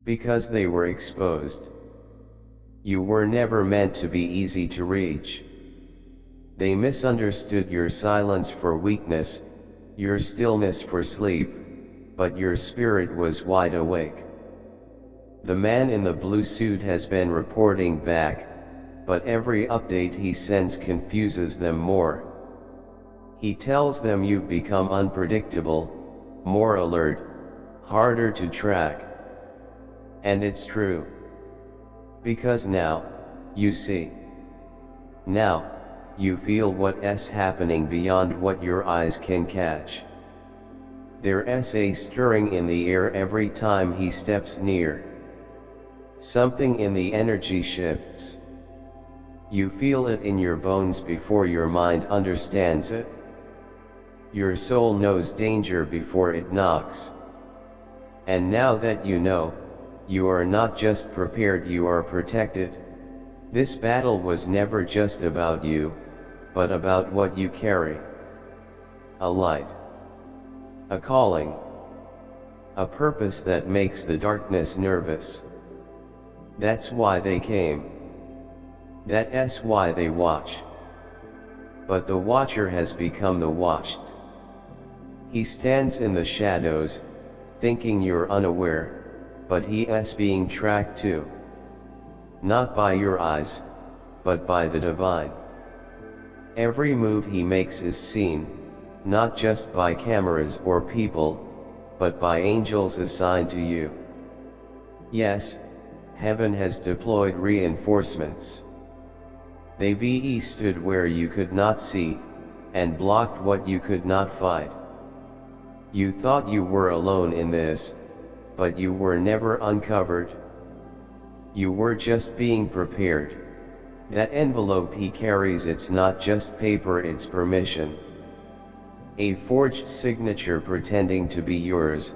because they were exposed. You were never meant to be easy to reach. They misunderstood your silence for weakness, your stillness for sleep, but your spirit was wide awake. The man in the blue suit has been reporting back, but every update he sends confuses them more. He tells them you've become unpredictable, more alert, harder to track. And it's true. Because now, you see. Now, you feel what's happening beyond what your eyes can catch. There's a stirring in the air every time he steps near. Something in the energy shifts. You feel it in your bones before your mind understands it. Your soul knows danger before it knocks. And now that you know, you are not just prepared, you are protected. This battle was never just about you, but about what you carry. A light. A calling. A purpose that makes the darkness nervous. That's why they came. That's why they watch. But the watcher has become the watched. He stands in the shadows, thinking you're unaware, but he's being tracked too. Not by your eyes, but by the divine. Every move he makes is seen, not just by cameras or people, but by angels assigned to you. Yes, heaven has deployed reinforcements. They stood where you could not see, and blocked what you could not fight. You thought you were alone in this, but you were never uncovered. You were just being prepared. That envelope he carries, it's not just paper, it's permission. A forged signature pretending to be yours,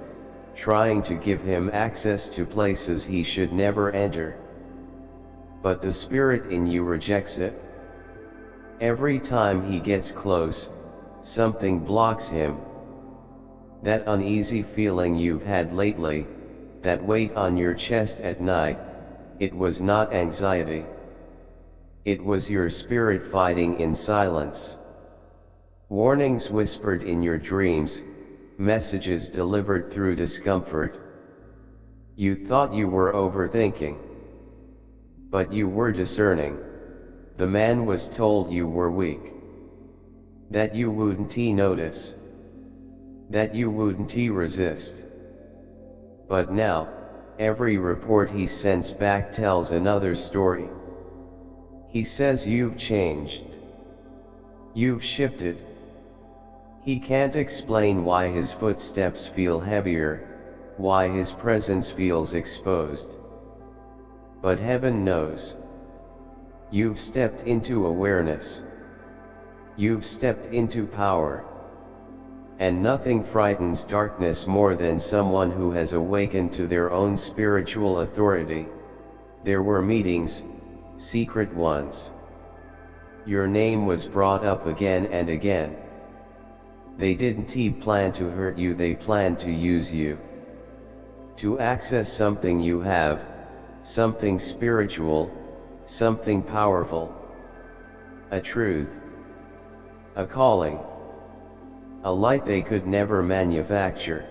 trying to give him access to places he should never enter. But the spirit in you rejects it. Every time he gets close, something blocks him. That uneasy feeling you've had lately, that weight on your chest at night, it was not anxiety. It was your spirit fighting in silence. Warnings whispered in your dreams, messages delivered through discomfort. You thought you were overthinking. But you were discerning. The man was told you were weak. That you wouldn't notice. That you wouldn't resist. But now, every report he sends back tells another story. He says you've changed. You've shifted. He can't explain why his footsteps feel heavier, why his presence feels exposed. But heaven knows. You've stepped into awareness. You've stepped into power. And nothing frightens darkness more than someone who has awakened to their own spiritual authority. There were meetings, secret ones. Your name was brought up again and again. They didn't plan to hurt you, they planned to use you. To access something you have, something spiritual, something powerful. A truth. A calling. A light they could never manufacture.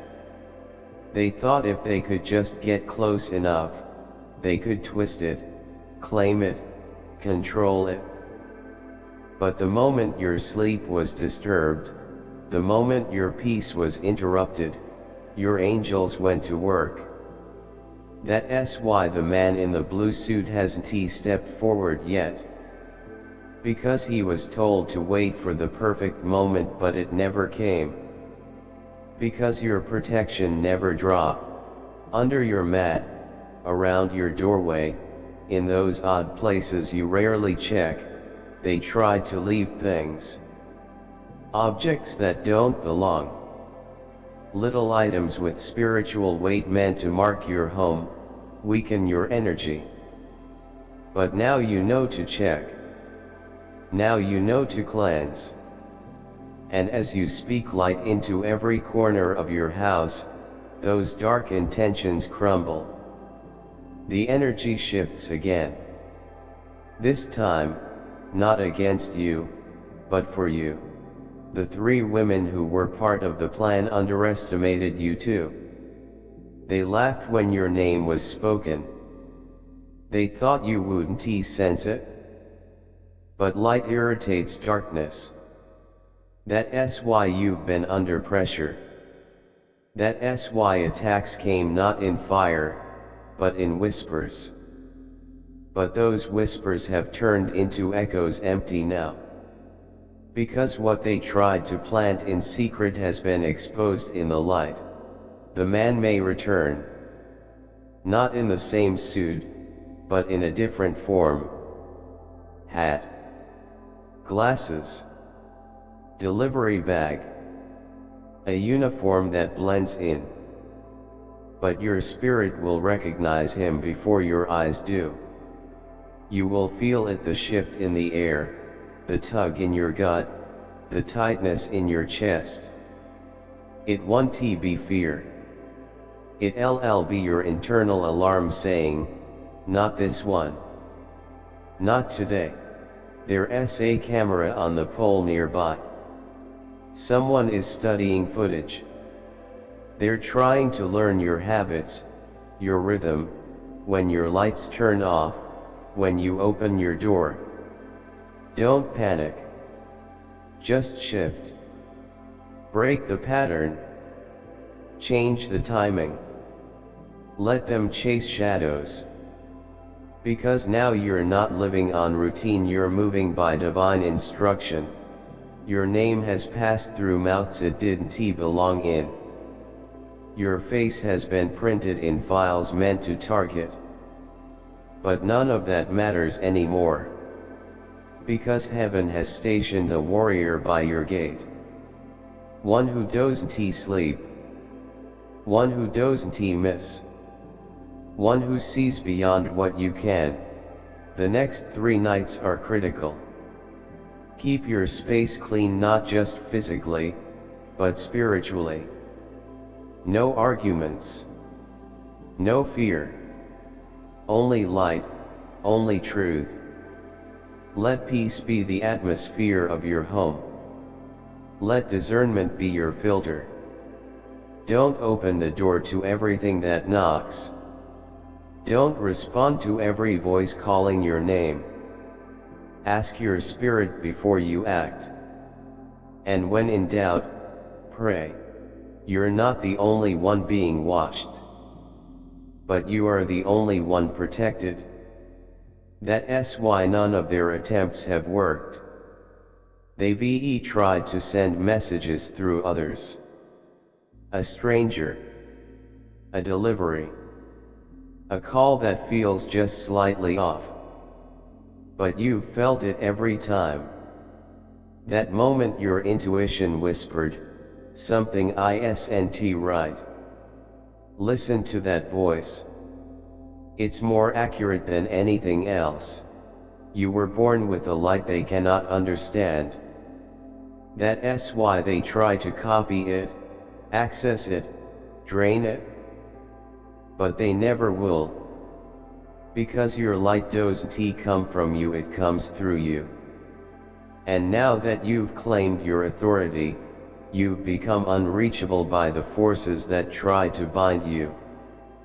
They thought if they could just get close enough, they could twist it, claim it, control it. But the moment your sleep was disturbed, the moment your peace was interrupted, your angels went to work. That's why the man in the blue suit hasn't stepped forward yet. Because he was told to wait for the perfect moment, but it never came. Because your protection never dropped. Under your mat, around your doorway, in those odd places you rarely check, they tried to leave things. Objects that don't belong. Little items with spiritual weight meant to mark your home, weaken your energy. But now you know to check. Now you know to cleanse. And as you speak light into every corner of your house, those dark intentions crumble. The energy shifts again. This time, not against you, but for you. The 3 women who were part of the plan underestimated you too. They laughed when your name was spoken. They thought you wouldn't sense it. But light irritates darkness. That's why you've been under pressure. That's why attacks came not in fire, but in whispers. But those whispers have turned into echoes empty now. Because what they tried to plant in secret has been exposed in the light. The man may return. Not in the same suit, but in a different form. Hat. Glasses. Delivery bag. A uniform that blends in. But your spirit will recognize him before your eyes do. You will feel it, the shift in the air, the tug in your gut, the tightness in your chest. It won't be fear. It'll be your internal alarm saying, not this one. Not today. There's a camera on the pole nearby. Someone is studying footage. They're trying to learn your habits, your rhythm, when your lights turn off, when you open your door. Don't panic. Just shift. Break the pattern. Change the timing. Let them chase shadows. Because now you're not living on routine, you're moving by divine instruction. Your name has passed through mouths it didn't belong in. Your face has been printed in files meant to target. But none of that matters anymore. Because heaven has stationed a warrior by your gate. One who doesn't sleep. One who doesn't miss. One who sees beyond what you can. The next 3 nights are critical. Keep your space clean, not just physically, but spiritually. No arguments. No fear. Only light, only truth. Let peace be the atmosphere of your home. Let discernment be your filter. Don't open the door to everything that knocks. Don't respond to every voice calling your name. Ask your spirit before you act. And when in doubt, pray. You're not the only one being watched. But you are the only one protected. That's why none of their attempts have worked. They've tried to send messages through others. A stranger. A delivery. A call that feels just slightly off. But you've felt it every time. That moment your intuition whispered, something isn't right. Listen to that voice. It's more accurate than anything else. You were born with a light they cannot understand. That's why they try to copy it, access it, drain it. But they never will. Because your light doesn't come from you, it comes through you. And now that you've claimed your authority, you've become unreachable by the forces that try to bind you.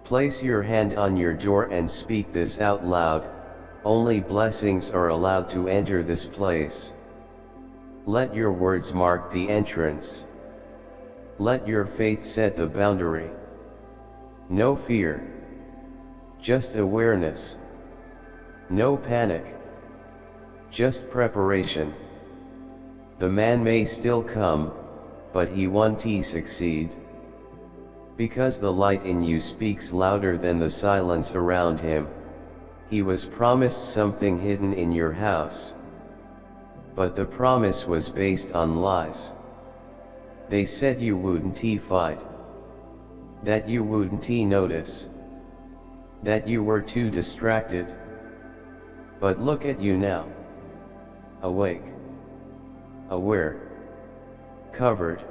Place your hand on your door and speak this out loud: only blessings are allowed to enter this place. Let your words mark the entrance. Let your faith set the boundary. No fear. Just awareness. No panic. Just preparation. The man may still come, but he won't succeed. Because the light in you speaks louder than the silence around him. He was promised something hidden in your house. But the promise was based on lies. They said you wouldn't fight. That you wouldn't notice. That you were too distracted. But look at you now. Awake. Aware. Covered.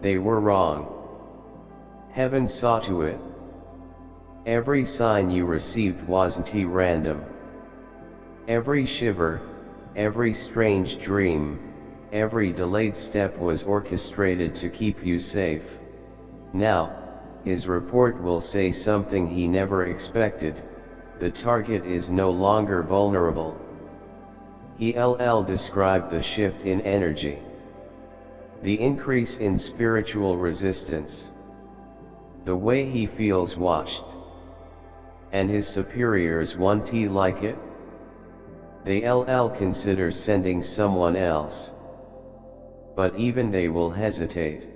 They were wrong. Heaven saw to it. Every sign you received wasn't random. Every shiver, every strange dream, every delayed step was orchestrated to keep you safe. Now, his report will say something he never expected. The target is no longer vulnerable. He described the shift in energy, the increase in spiritual resistance, the way he feels watched. And his superiors won't like it? They consider sending someone else. But even they will hesitate.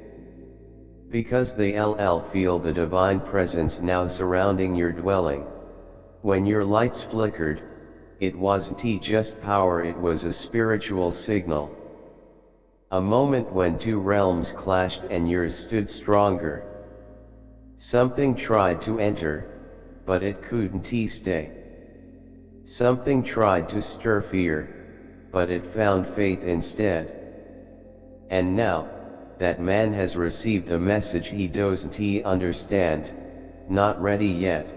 Because they feel the divine presence now surrounding your dwelling. When your lights flickered, it wasn't just power, it was a spiritual signal. A moment when two realms clashed and yours stood stronger. Something tried to enter, but it couldn't stay. Something tried to stir fear, but it found faith instead. And now, that man has received a message he doesn't understand, not ready yet.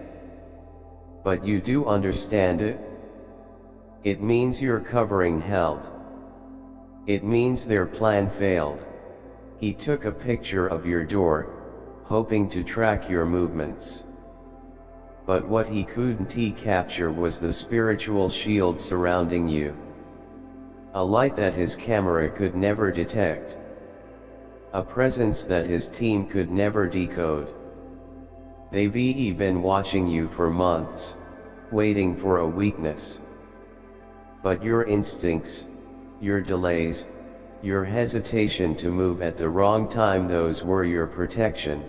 But you do understand it? It means your covering held. It means their plan failed. He took a picture of your door, hoping to track your movements. But what he couldn't capture was the spiritual shield surrounding you. A light that his camera could never detect. A presence that his team could never decode. They've been watching you for months, waiting for a weakness. But your instincts, your delays, your hesitation to move at the wrong time, those were your protection.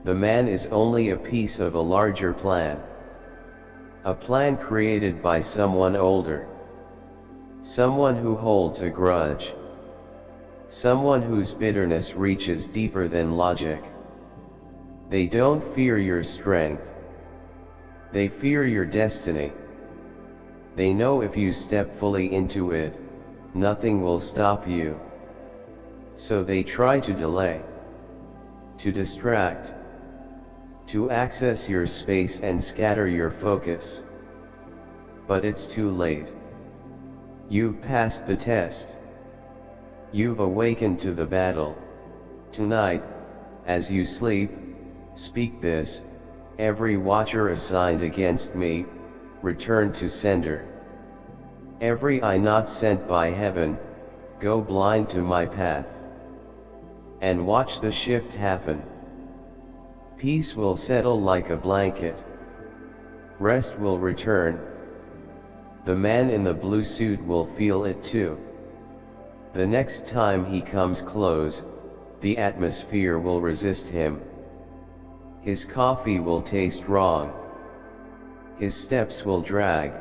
The man is only a piece of a larger plan. A plan created by someone older. Someone who holds a grudge. Someone whose bitterness reaches deeper than logic. They don't fear your strength. They fear your destiny. They know if you step fully into it, nothing will stop you. So they try to delay, to distract, to access your space and scatter your focus. But it's too late. You've passed the test. You've awakened to the battle. Tonight, as you sleep, speak this: every watcher assigned against me, return to sender. Every eye not sent by heaven, go blind to my path. And watch the shift happen. Peace will settle like a blanket. Rest will return. The man in the blue suit will feel it too. The next time he comes close, the atmosphere will resist him. His coffee will taste wrong. His steps will drag.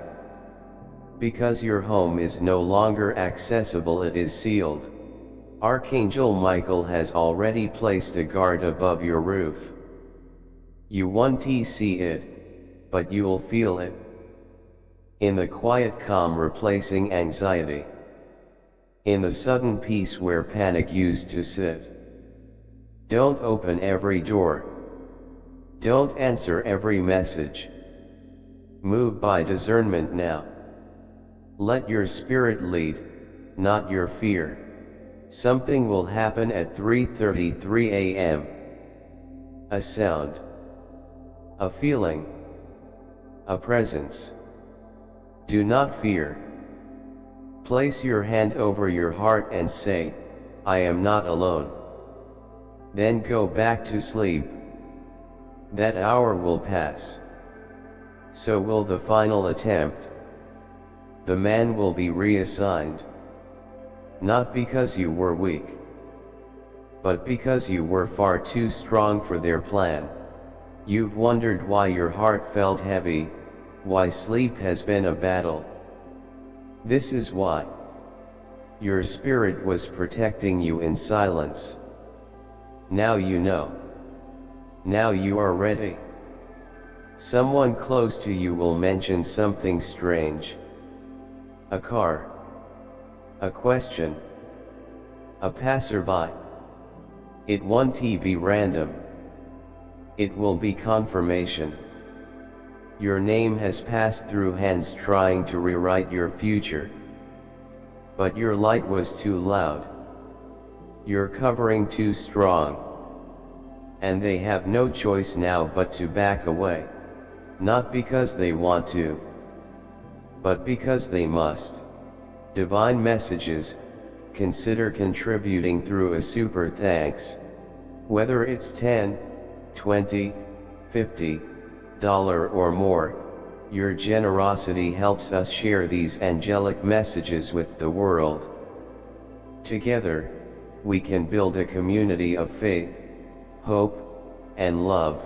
Because your home is no longer accessible, it is sealed. Archangel Michael has already placed a guard above your roof. You won't see it, but you'll feel it. In the quiet calm replacing anxiety. In the sudden peace where panic used to sit. Don't open every door. Don't answer every message. Move by discernment now. Let your spirit lead, not your fear. Something will happen at 3:33 a.m. A sound. A feeling. A presence. Do not fear. Place your hand over your heart and say, I am not alone. Then go back to sleep. That hour will pass. So will the final attempt. The man will be reassigned. Not because you were weak, but because you were far too strong for their plan. You've wondered why your heart felt heavy, why sleep has been a battle. This is why. Your spirit was protecting you in silence. Now you know. Now you are ready. Someone close to you will mention something strange. A car. A question. A passerby. It won't be random. It will be confirmation. Your name has passed through hands trying to rewrite your future. But your light was too loud. Your covering too strong. And they have no choice now but to back away. Not because they want to, but because they must. Divine messages, consider contributing through a super thanks. Whether it's $10, $20, $50 or more, your generosity helps us share these angelic messages with the world. Together, we can build a community of faith, hope, and love.